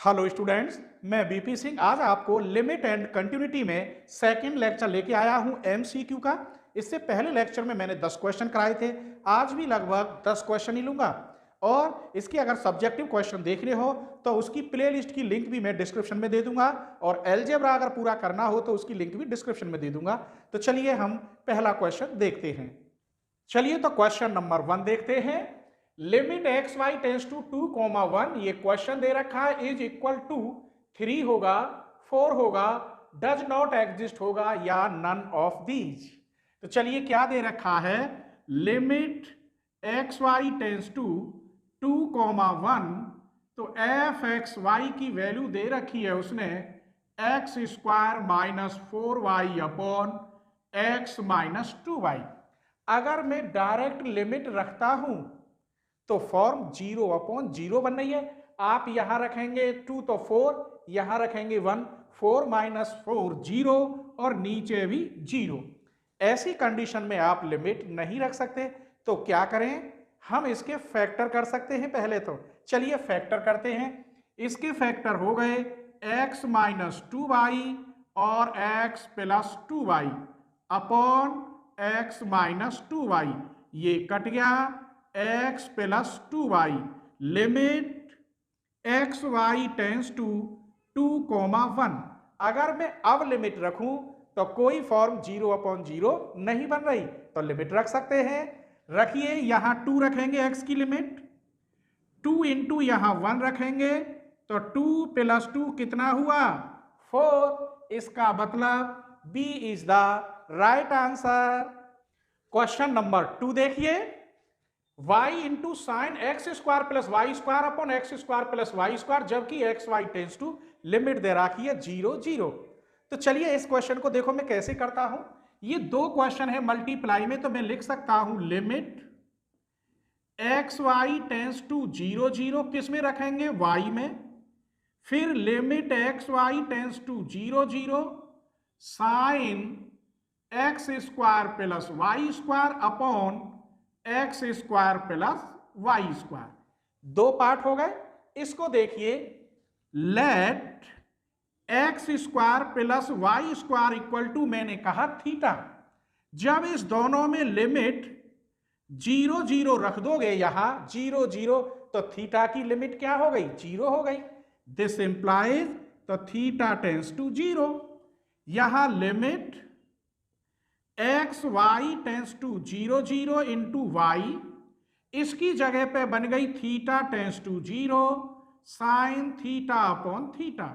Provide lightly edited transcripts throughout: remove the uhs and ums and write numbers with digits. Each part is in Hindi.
हेलो स्टूडेंट्स, मैं बीपी सिंह आज आपको लिमिट एंड कंटिन्यूटी में सेकंड लेक्चर लेके आया हूं एमसीक्यू का। इससे पहले लेक्चर में मैंने 10 क्वेश्चन कराए थे। आज भी लगभग 10 क्वेश्चन ही लूंगा और इसके अगर सब्जेक्टिव क्वेश्चन देखने हो तो उसकी प्लेलिस्ट की लिंक भी मैं डिस्क्रिप्शन में दे दूंगा और अलजेब्रा अगर पूरा करना हो तो उसकी लिंक भी डिस्क्रिप्शन में दे दूंगा। तो चलिए हम पहला क्वेश्चन देखते हैं। चलिए तो क्वेश्चन नंबर 1 देखते हैं। Limit x y tends to 2,1 ये क्वेश्चन दे रखा है इज इक्वल टू 3 होगा, 4 होगा, डज नॉट एग्जिस्ट होगा या नन ऑफ दीज। तो चलिए क्या दे रखा है, limit x y tends to 2,1 तो एफ एक्स वाई की वैल्यू दे रखी है उसने x square minus 4y upon x minus 2y। अगर मैं डायरेक्ट लिमिट रखता हूं तो फॉर्म 0 अपॉन 0 बन रही है। आप यहां रखेंगे 2 तो 4, यहां रखेंगे 1, 4 माइनस 4 0 और नीचे भी 0। ऐसी कंडीशन में आप लिमिट नहीं रख सकते तो क्या करें, हम इसके फैक्टर कर सकते हैं। पहले तो चलिए फैक्टर करते हैं। इसके फैक्टर हो गए x माइनस 2y और x plus 2y upon x minus 2y, ये कट गया x plus 2y। Limit x y tends to 2,1। अगर मैं अब लिमिट रखूं तो कोई फॉर्म 0 अपॉन 0 नहीं बन रही, तो लिमिट रख सकते हैं। रखिए, यहां 2 रखेंगे x की लिमिट, 2 इंटू यहां 1 रखेंगे तो 2 प्लस 2 कितना हुआ 4। इसका मतलब B is the right answer. Question number 2 देखिए, y into sine x square plus y square upon x square plus y square, जबकि x y tends to limit दे रखी है 0 0। तो चलिए इस क्वेश्चन को देखो मैं कैसे करता हूं। ये दो क्वेश्चन है मल्टीप्लाई में, तो मैं लिख सकता हूं limit x y tends to 0 0 किस में रखेंगे y में, फिर limit x y tends to 0 0 sine x square plus y square upon x square plus y square. दो पार्ट हो गए। इसको देखिए, let x square plus y square equal to, मैंने कहा थीटा। जब इस दोनों में लिमिट 0 0 रख दोगे, यहां 0 0, तो थीटा की लिमिट क्या हो गई 0 हो गई। दिस इंप्लाइज तो थीटा टेंस टू 0। यहां limit x y tends to 0 0 into y, इसकी जगह पे बन गई theta tends to 0 sine theta upon theta.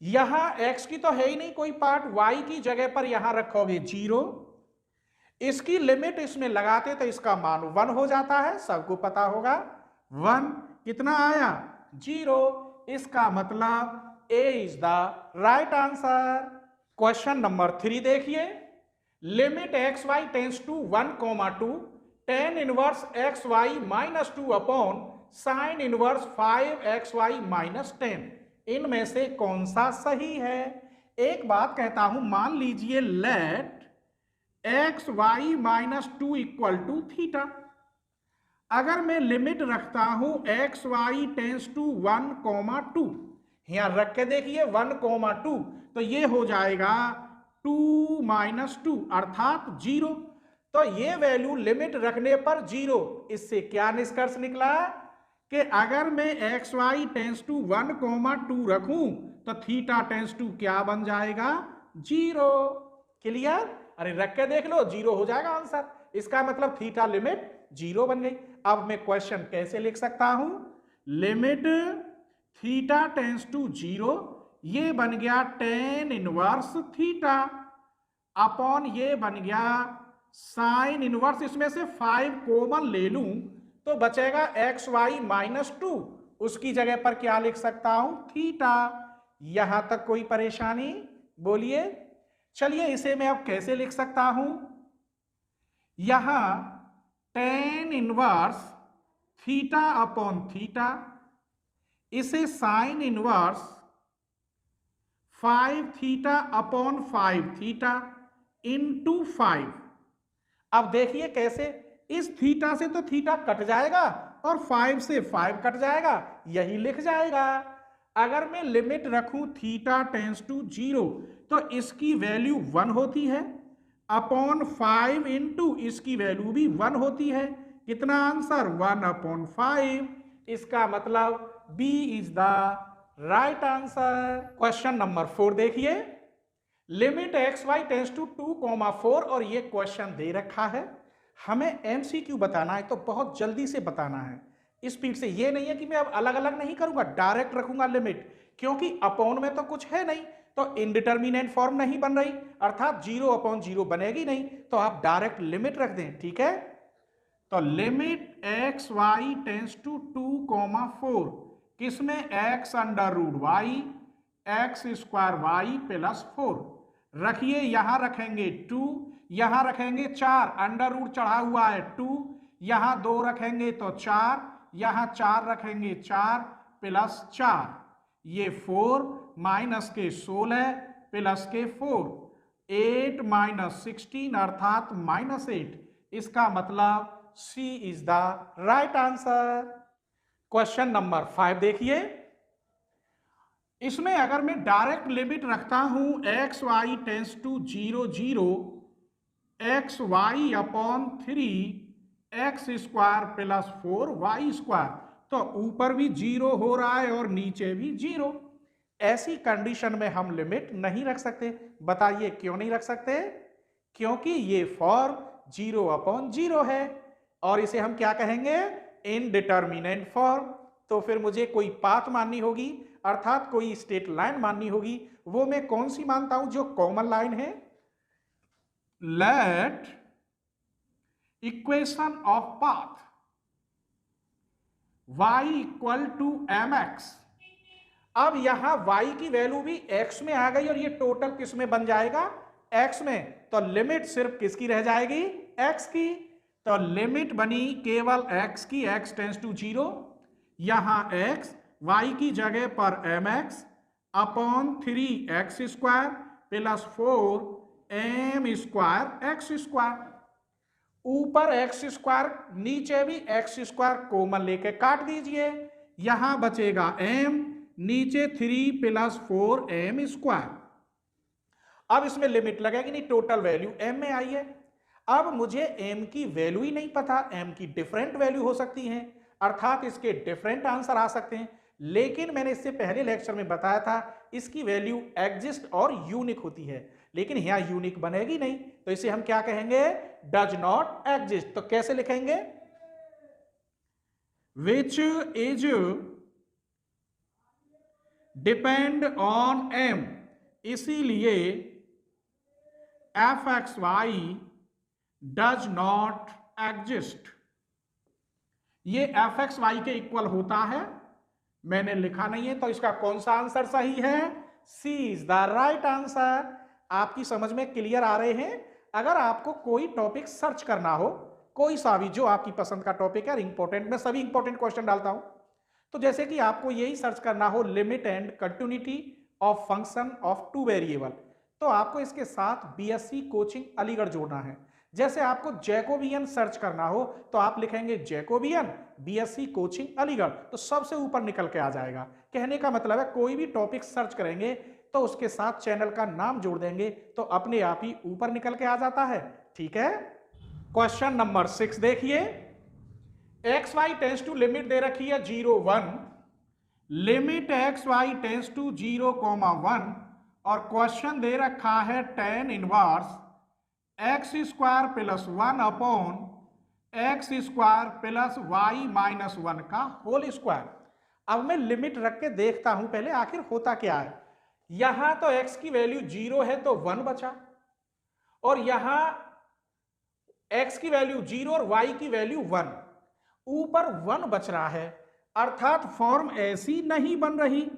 यहां x की तो है ही नहीं कोई पार्ट, y की जगह पर यहां रखोगे 0, इसकी लिमिट इसमें लगाते तो इसका मान 1 हो जाता है, सबको पता होगा 1 कितना आया 0। इसका मतलब A is the right answer. Question number 3 देखिए, limit x y tends to 1,2 tan inverse x y minus 2 upon sine inverse 5xy minus 10, इनमें से कौन सा सही है। एक बात कहता हूं, मान लीजिए let x y minus 2 equal to theta. अगर मैं लिमिट रखता हूं एक्स वाई टेंस टू 1,2, यहां रख के देखिए 1,2, तो ये हो जाएगा 2 माइनस 2 अर्थात 0। तो ये वैल्यू लिमिट रखने पर 0। इससे क्या निष्कर्ष निकला कि अगर मैं एक्स वाई टेंस टू 1,2 रखूं तो थीटा टेंस टू क्या बन जाएगा 0। क्लियर? अरे रख के देख लो, 0 हो जाएगा आंसर। इसका मतलब थीटा लिमिट 0 बन गई। अब मैं क्वेश्चन कैसे लिख सकता हूं, लिमिट थीटा टेंस टू 0, ये बन गया tan इनवर्स थीटा अपॉन ये बन गया साइन इनवर्स, इसमें से 5 कॉमन ले लूं तो बचेगा एक्स वाई माइनस 2, उसकी जगह पर क्या लिख सकता हूं थीटा। यहां तक कोई परेशानी बोलिए। चलिए इसे मैं अब कैसे लिख सकता हूं, यहां tan inverse theta upon theta, इसे sine inverse 5 theta upon 5 theta into 5। अब देखिए कैसे, इस थीटा से तो थीटा कट जाएगा और 5 से 5 कट जाएगा, यही लिख जाएगा। अगर मैं लिमिट रखूं थीटा टेंस टू 0 तो इसकी वैल्यू 1 होती है, अपॉन 5 इंटू इसकी वैल्यू भी 1 होती है। कितना आंसर? 1/5। इसका मतलब B is the right answer. Question number 4 देखिए, limit x y tends to 2,4 और ये क्वेश्चन दे रखा है, हमें एमसीक्यू बताना है तो बहुत जल्दी से बताना है स्पीड से। ये नहीं है कि मैं अब अलग अलग नहीं करूंगा, डायरेक्ट रखूंगा लिमिट, क्योंकि अपॉन में तो कुछ है नहीं तो इनडिटर्मिनेंट फॉर्म नहीं बन रही, अर्थात 0/0 बनेगी नहीं, तो आप डायरेक्ट लिमिट रख दें। ठीक है, तो limit x y tends to 2,4 किसमें? X under root y x square y plus 4 रखिए, यहां रखेंगे 2, यहां रखेंगे 4, अंडर रूट चढ़ा हुआ है 2, यहां 2 रखेंगे तो 4, यहां 4 रखेंगे 4 प्लस 4, ये 4 माइनस के 16 प्लस के 4, 8 माइनस 16 अर्थात -8। इसका मतलब C is the right answer. Question number 5 देखिए, इसमें अगर मैं डायरेक्ट लिमिट रखता हूं x y tends to 0 0 x y upon 3 x square plus 4 y square, तो ऊपर भी 0 हो रहा है और नीचे भी 0। ऐसी कंडीशन में हम लिमिट नहीं रख सकते। बताइए क्यों नहीं रख सकते? क्योंकि ये फॉर्म 0/0 है और इसे हम क्या कहेंगे? Indeterminate form. तो फिर मुझे कोई पाथ माननी होगी, अर्थात कोई स्ट्रेट लाइन माननी होगी। वो मैं कौन सी मानता हूं? जो कॉमन लाइन है। Let equation of path y equal to mx। अब यहां y की वैल्यू भी x में आ गई और ये टोटल किस में बन जाएगा? x में। तो लिमिट सिर्फ किसकी रह जाएगी? x की। तो लिमिट बनी केवल x की, x टेंस टू 0, यहां x y की जगह पर mx upon 3x square plus 4m square x square. ऊपर x स्क्वायर, नीचे भी x स्क्वायर कॉमन लेके काट दीजिए, यहां बचेगा m, नीचे 3 प्लस 4m स्क्वायर। अब इसमें लिमिट लगेगी नहीं, टोटल वैल्यू m में आई है। अब मुझे m की वैल्यू ही नहीं पता, m की डिफरेंट वैल्यू हो सकती है, अर्थात इसके डिफरेंट आंसर आ सकते हैं। लेकिन मैंने इससे पहले लेक्चर में बताया था इसकी वैल्यू एग्जिस्ट और यूनिक होती है, लेकिन यहां यूनिक बनेगी नहीं, तो इसे हम क्या कहेंगे? Does not exist. तो कैसे लिखेंगे? Which is depend on m, इसीलिए fxy डज नॉट एग्जिस्ट। ये fxy के इक्वल होता है, मैंने लिखा नहीं है, तो इसका कौन सा आंसर सही है? सी इज द राइट आंसर। आपकी समझ में क्लियर आ रहे हैं? अगर आपको कोई टॉपिक सर्च करना हो, कोई सा भी जो आपकी पसंद का टॉपिक है, इंपॉर्टेंट, मैं सभी इंपॉर्टेंट क्वेश्चन डालता हूं, तो जैसे कि आपको यही सर्च करना हो limit and continuity of function of 2 variable, तो आपको इसके साथ बीएससी कोचिंग अलीगढ़ जोड़ना है। जैसे आपको जैकोबियन सर्च करना हो तो आप लिखेंगे जैकोबियन बीएससी कोचिंग अलीगढ़, तो सबसे ऊपर निकल के आ जाएगा। कहने का मतलब है कोई भी टॉपिक सर्च करेंगे तो उसके साथ चैनल का नाम जोड़ देंगे तो अपने आप ही ऊपर निकल के आ जाता है। ठीक है, क्वेश्चन नंबर 6 देखिए, x y tends to limit दे रखी है 0 1, limit x y tends to 0,1 और क्वेश्चन दे रखा है tan inverse x square plus 1 upon x square plus y minus 1 का होल स्क्वायर। अब मैं लिमिट रख के देखता हूं पहले आखिर होता क्या है। यहां तो x की वैल्यू 0 है तो 1 बचा, और यहां x की वैल्यू 0 और y की वैल्यू 1, ऊपर 1 बच रहा है, अर्थात फॉर्म ऐसी नहीं बन रही।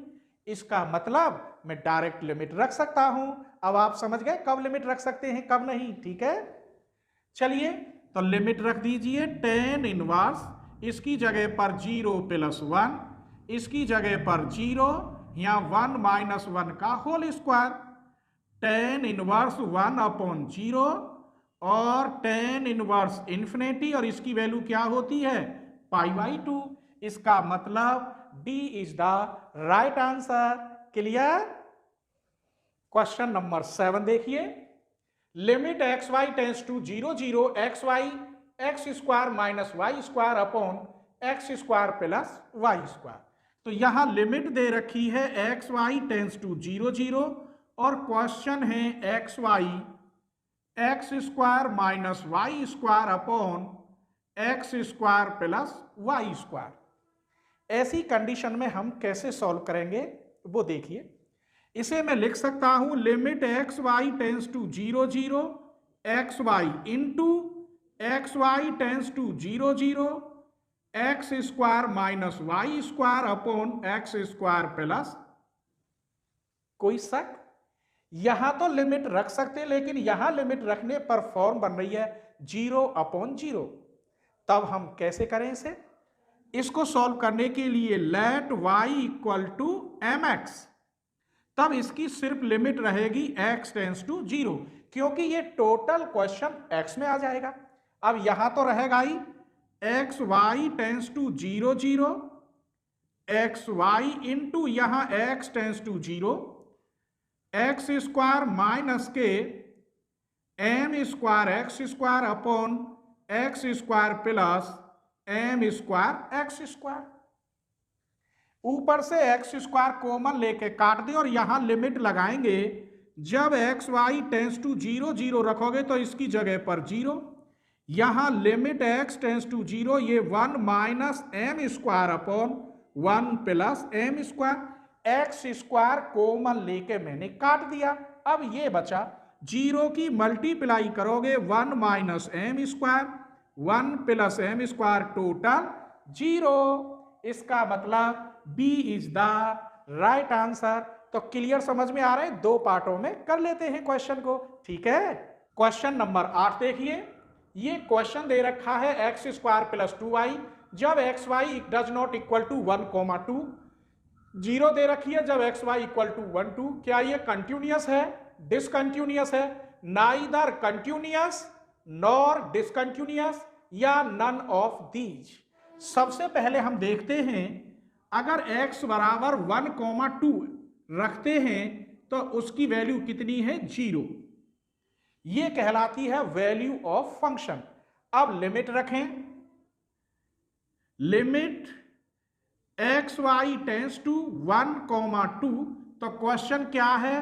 इसका मतलब मैं डायरेक्ट लिमिट रख सकता हूं। अब आप समझ गए कब लिमिट रख सकते हैं कब नहीं। ठीक है, चलिए तो लिमिट रख दीजिए tan इनवर्स, इसकी जगह पर 0 प्लस 1, इसकी जगह पर 0, यहां 1 माइनस 1 का whole square, tan inverse 1 upon 0 और tan इनवर्स इन्फिनिटी, और इसकी वैल्यू क्या होती है? π/2। इसका मतलब D is the right answer. Clear. Question number 7 देखिए, limit x y tends to 0 0 x y x square minus y square upon x square plus y square. तो यहां लिमिट दे रखी है एक्स वाई टेंस टू 0 0 और क्वेश्चन है x y x square minus y square upon x square plus y square. ऐसी कंडीशन में हम कैसे सॉल्व करेंगे वो देखिए। इसे मैं लिख सकता हूं limit x y tends to 0 0 x y into x y tends to 0 0 x square minus y square upon x square plus. कोई शक? यहां तो लिमिट रख सकते, लेकिन यहां लिमिट रखने पर फॉर्म बन रही है 0 अपॉन 0। तब हम कैसे करें इसे? इसको सॉल्व करने के लिए let y equal to m x, तब इसकी सिर्फ लिमिट रहेगी x टेंस टू 0, क्योंकि ये टोटल क्वेश्चन x में आ जाएगा। अब यहां तो रहेगा ही x y tends to 0 0 x y into यहां x tends to 0 x square minus के m square x square upon x square plus m square x square. ऊपर से एक्स स्क्वायर कॉमन लेके काट दे और यहां लिमिट लगाएंगे। जब एक्स वाई टेंस टू 0 0 रखोगे तो इसकी जगह पर 0, यहां लिमिट एक्स टेंस टू 0 ये 1 minus m square upon 1 plus m square. X square common लेके मैंने काट दिया। अब ये बचा 0 की मल्टीप्लाई करोगे 1 minus m square 1 plus m square total 0। इसका मतलब B is the right answer. तो क्लियर समझ में आ रहा है? दो पार्टों में कर लेते हैं क्वेश्चन को, ठीक है। क्वेश्चन नंबर 8 देखिए। ये क्वेश्चन दे रखा है एक्स स्क्वायर प्लस 2y जब x y does not equal to 1,2। 0 दे रखी है जब एक्स वाई इक्वल टू 1 2। क्या ये कंटिन्यूअस है, डिसकंटिन्यूअस है? नाइदर कंटिन्यूअस नॉर डिसकंटिन्यूअस या नन ऑफ दीज। सबसे पहले हम देखते हैं, अगर x बराबर 1,2 रखते हैं तो उसकी वैल्यू कितनी है? 0। ये कहलाती है वैल्यू ऑफ फंक्शन। अब लिमिट रखें, limit x y tends to 1,2, तो क्वेश्चन क्या है?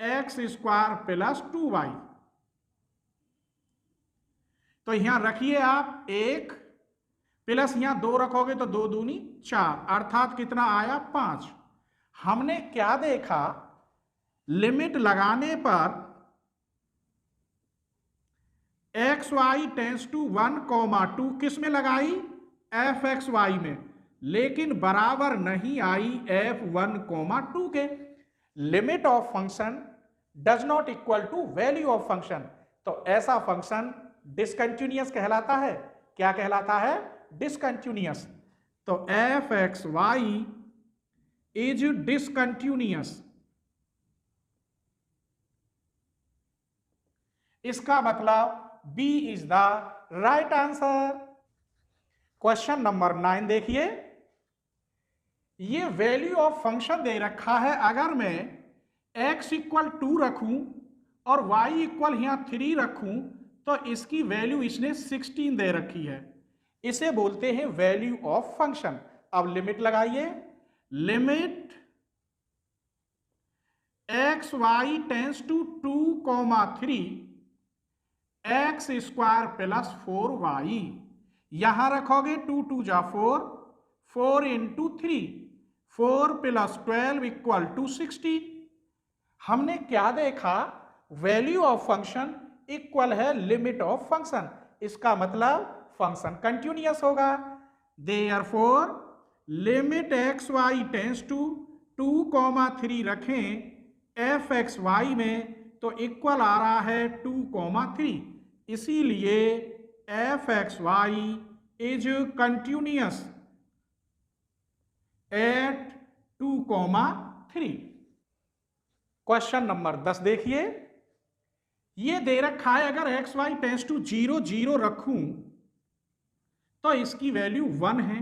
X square plus 2y। तो यहां रखिए आप 1 प्लस यहां 2 रखोगे तो 2 दूनी 4, अर्थात कितना आया? 5। हमने क्या देखा? लिमिट लगाने पर एक्स वाई टेंस टू 1,2 किस में लगाई? एफ एक्स वाई में, लेकिन बराबर नहीं आई f1,2 के। Limit of function does not equal to value of function, तो ऐसा फंक्शन डिसकंटिन्यूअस कहलाता है। क्या कहलाता है? डिसकंटिन्यूअस। तो f x y is discontinuous. इसका मतलब B is the right answer. Question number 9 देखिए। ये वैल्यू ऑफ फंक्शन दे रखा है। अगर मैं x इक्वल 2 रखूं और y इक्वल यहां 3 रखूं तो इसकी वैल्यू इसने 16 दे रखी है। इसे बोलते हैं वैल्यू ऑफ फंक्शन। अब लिमिट लगाइए, limit x y tends to 2,3 x square plus 4y। यहां रखोगे 2 2 जा 4, 4 इंटू 3, 4 प्लस 12 इक्वल टू 60। हमने क्या देखा? वैल्यू ऑफ फंक्शन इक्वल है लिमिट ऑफ फंक्शन। इसका मतलब फंक्शन कंटिन्यूअस होगा। Therefore limit x y tends to 2,3 रखें एफ एक्स वाई में तो इक्वल आ रहा है 2,3। इसीलिए f x y is continuous at 2,3। Question number 10 देखिए। ये दे रखा है अगर एक्स वाई टेंस टू 0 0 रखूं तो इसकी वैल्यू 1 है।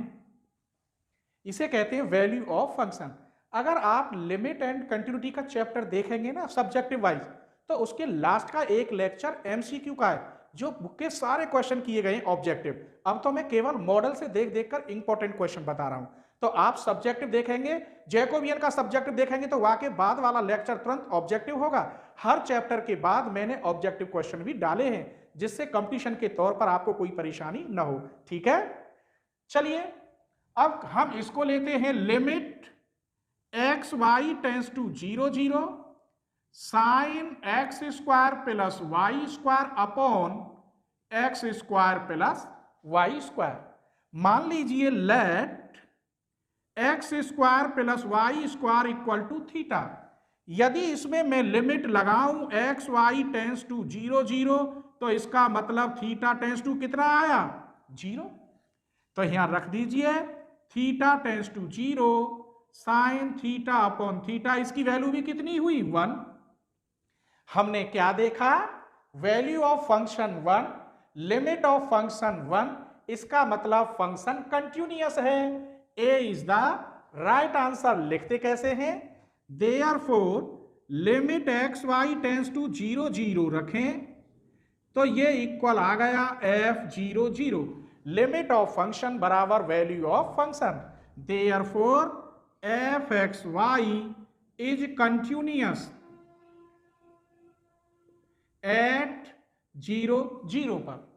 इसे कहते हैं वैल्यू ऑफ फंक्शन। अगर आप लिमिट एंड कंटिन्यूटी का चैप्टर देखेंगे ना सब्जेक्टिव वाइज, तो उसके लास्ट का एक लेक्चर एमसीक्यू का है, जो बुक के सारे क्वेश्चन किए गए ऑब्जेक्टिव। अब तो मैं केवल मॉडल से देख देखकर इंपॉर्टेंट क्वेश्चन बता रहा हूं। तो आप सब्जेक्टिव देखेंगे, जैकोबियन का सब्जेक्टिव देखेंगे, तो वहां के बाद वाला लेक्चर तुरंत ऑब्जेक्टिव होगा। हर चैप्टर के बाद मैंने ऑब्जेक्टिव क्वेश्चन भी डाले हैं, जिससे कंपटीशन के तौर पर आपको कोई परेशानी ना हो। ठीक है, चलिए अब हम इसको लेते हैं limit x y tends to 0 0 sine x square plus y square upon x square plus y square. मान लीजिए let x square plus y square equal to theta. यदि इसमें मैं लिमिट लगाऊं एक्स वाई टेंस टू 0 0, तो इसका मतलब थीटा टेंस टू कितना आया? 0। तो यहां रख दीजिए theta tends to 0 sine theta upon theta, इसकी वैल्यू भी कितनी हुई? 1। हमने क्या देखा? Value of function 1, limit of function 1, इसका मतलब फंक्शन कंटिन्यूअस है। A is the right answer. लिखते कैसे हैं? Therefore limit x y tends to 0 0 रखें, तो ये इक्वल आ गया f0 0। लिमिट ऑफ फंक्शन बराबर value of function. Therefore f x y is continuous at 0 0 पर।